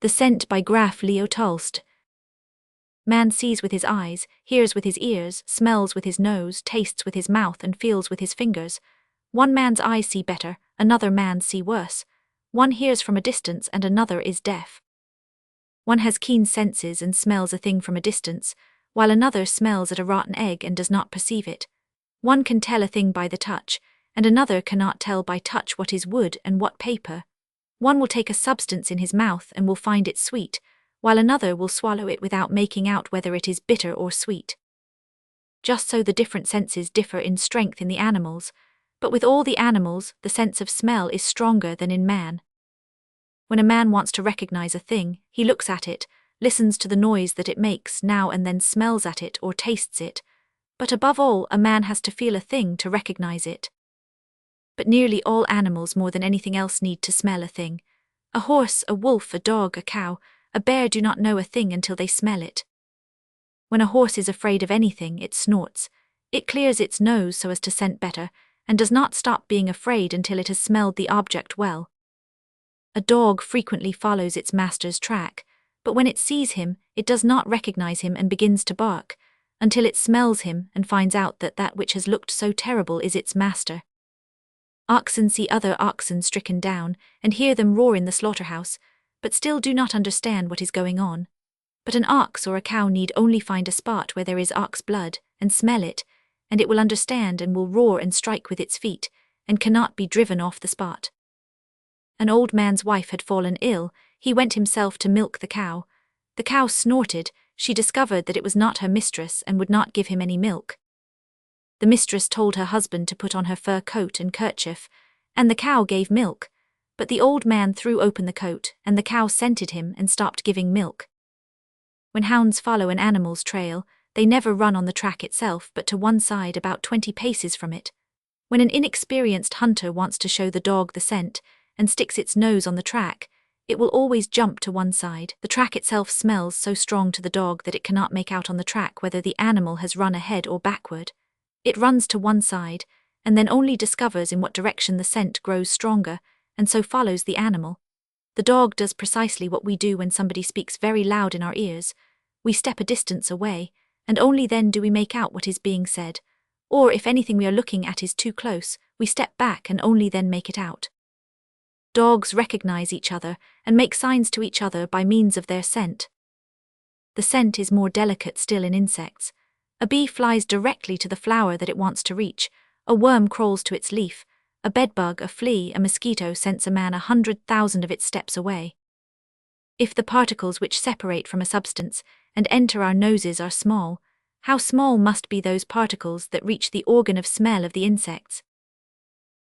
The Scent by Graf Leo Tolstoy. Man sees with his eyes, hears with his ears, smells with his nose, tastes with his mouth, and feels with his fingers. One man's eyes see better, another man's see worse. One hears from a distance and another is deaf. One has keen senses and smells a thing from a distance, while another smells at a rotten egg and does not perceive it. One can tell a thing by the touch, and another cannot tell by touch what is wood and what paper. One will take a substance in his mouth and will find it sweet, while another will swallow it without making out whether it is bitter or sweet. Just so the different senses differ in strength in the animals, but with all the animals, the sense of smell is stronger than in man. When a man wants to recognize a thing, he looks at it, listens to the noise that it makes, now and then smells at it or tastes it, but above all, a man has to feel a thing to recognize it. But nearly all animals more than anything else need to smell a thing. A horse, a wolf, a dog, a cow, a bear do not know a thing until they smell it. When a horse is afraid of anything, it snorts. It clears its nose so as to scent better, and does not stop being afraid until it has smelled the object well. A dog frequently follows its master's track, but when it sees him, it does not recognize him and begins to bark, until it smells him and finds out that that which has looked so terrible is its master. Oxen see other oxen stricken down, and hear them roar in the slaughterhouse, but still do not understand what is going on. But an ox or a cow need only find a spot where there is ox blood, and smell it, and it will understand and will roar and strike with its feet, and cannot be driven off the spot. An old man's wife had fallen ill, he went himself to milk the cow. The cow snorted, she discovered that it was not her mistress and would not give him any milk. The mistress told her husband to put on her fur coat and kerchief, and the cow gave milk, but the old man threw open the coat, and the cow scented him and stopped giving milk. When hounds follow an animal's trail, they never run on the track itself but to one side about 20 paces from it. When an inexperienced hunter wants to show the dog the scent, and sticks its nose on the track, it will always jump to one side. The track itself smells so strong to the dog that it cannot make out on the track whether the animal has run ahead or backward. It runs to one side, and then only discovers in what direction the scent grows stronger, and so follows the animal. The dog does precisely what we do when somebody speaks very loud in our ears. We step a distance away, and only then do we make out what is being said, or if anything we are looking at is too close, we step back and only then make it out. Dogs recognize each other and make signs to each other by means of their scent. The scent is more delicate still in insects. A bee flies directly to the flower that it wants to reach, a worm crawls to its leaf, a bedbug, a flea, a mosquito scents a man 100,000 of its steps away. If the particles which separate from a substance and enter our noses are small, how small must be those particles that reach the organ of smell of the insects?